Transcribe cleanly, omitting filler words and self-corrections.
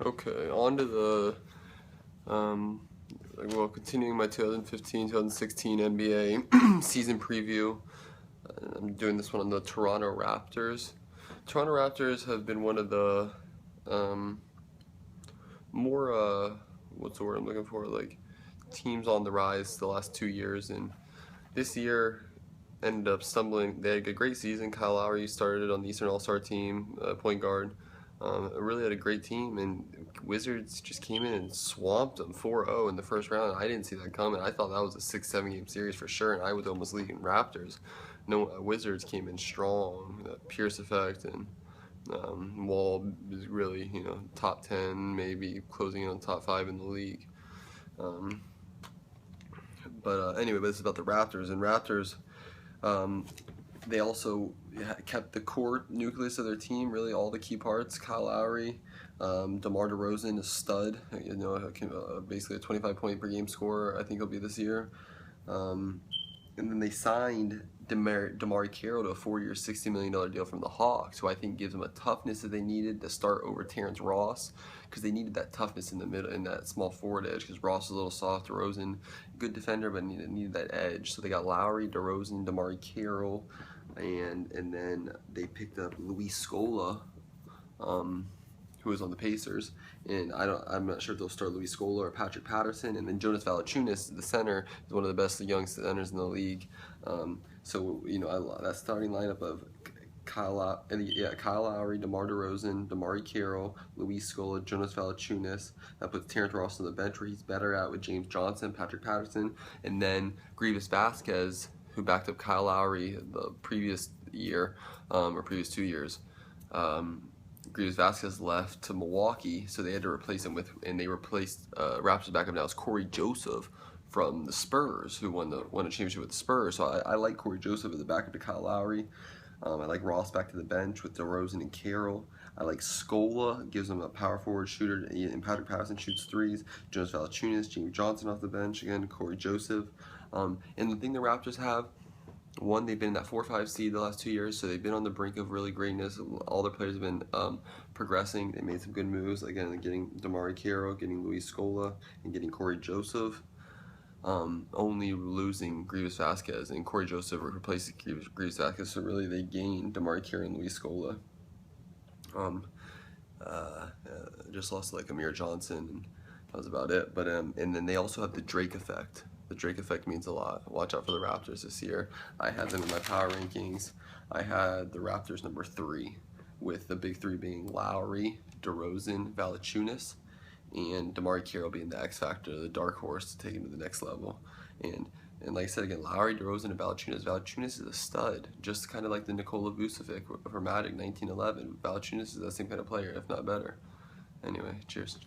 Okay, on to the continuing my 2015-2016 NBA season preview. I'm doing this one on the Toronto Raptors. Toronto Raptors have been one of the um, more what's the word I'm looking for? Like teams on the rise the last 2 years, and this year ended up stumbling. They had a great season. Kyle Lowry started on the Eastern All-Star team, point guard. Really had a great team, and Wizards just came in and swamped them 4-0 in the first round. I didn't see that coming. I thought that was a 6-7 game series for sure, and I was almost leading Raptors. No, Wizards came in strong. Pierce effect, and Wall is really, top 10, maybe closing in on top 5 in the league. Anyway, but this is about the Raptors, and Raptors. They also kept the core nucleus of their team, really all the key parts. Kyle Lowry, DeMar DeRozan, a stud, basically a 25-point per game scorer. I think he'll be this year. And then they signed DeMar Carroll to a 4-year, $60 million deal from the Hawks, who I think gives them a toughness that they needed to start over Terrence Ross, because they needed that toughness in the middle, in that small forward edge, because Ross is a little soft. DeRozan, good defender, but needed that edge. So they got Lowry, DeRozan, DeMar Carroll, and then they picked up Luis Scola, who was on the Pacers, and I'm not sure if they'll start Luis Scola or Patrick Patterson, and then Jonas Valanciunas, the center, is one of the best young centers in the league. That starting lineup of Kyle Lowry, DeMar DeRozan, DeMar Carroll, Luis Scola, Jonas Valanciunas. That puts Terrence Ross on the bench, where he's better at with James Johnson, Patrick Patterson, and then Grievous Vasquez, who backed up Kyle Lowry the previous year, or previous 2 years. Grievous Vasquez left to Milwaukee, so they had to replace him and they replaced Raptors backup now is Corey Joseph from the Spurs, who won a championship with the Spurs. So I like Corey Joseph as a backup to Kyle Lowry. I like Ross back to the bench with DeRozan and Carroll. I like Scola, gives them a power forward shooter, and Patrick Patterson shoots threes. Jonas Valanciunas, James Johnson off the bench again, Corey Joseph. And the thing the Raptors have, one, they've been in that 4-5 seed the last 2 years, so they've been on the brink of really greatness. All their players have been progressing. They made some good moves, again, getting DeMar Carroll, getting Luis Scola, and getting Corey Joseph. Only losing Grievous Vasquez, and Corey Joseph replaces Grievous Vasquez, so really they gained DeMar Carroll and Luis Scola. Just lost like Amir Johnson, and that was about it. But and then they also have the Drake effect. The Drake effect means a lot. Watch out for the Raptors this year. I had them in my power rankings. I had the Raptors number 3, with the big 3 being Lowry, DeRozan, Valanciunas, and DeMar Carroll being the X factor, the dark horse to take him to the next level. And like I said again, Lowry, DeRozan, and Valanciunas. Valanciunas is a stud, just kind of like the Nikola Vucevic for Magic 1911. Valanciunas is that same kind of player, if not better. Anyway, cheers.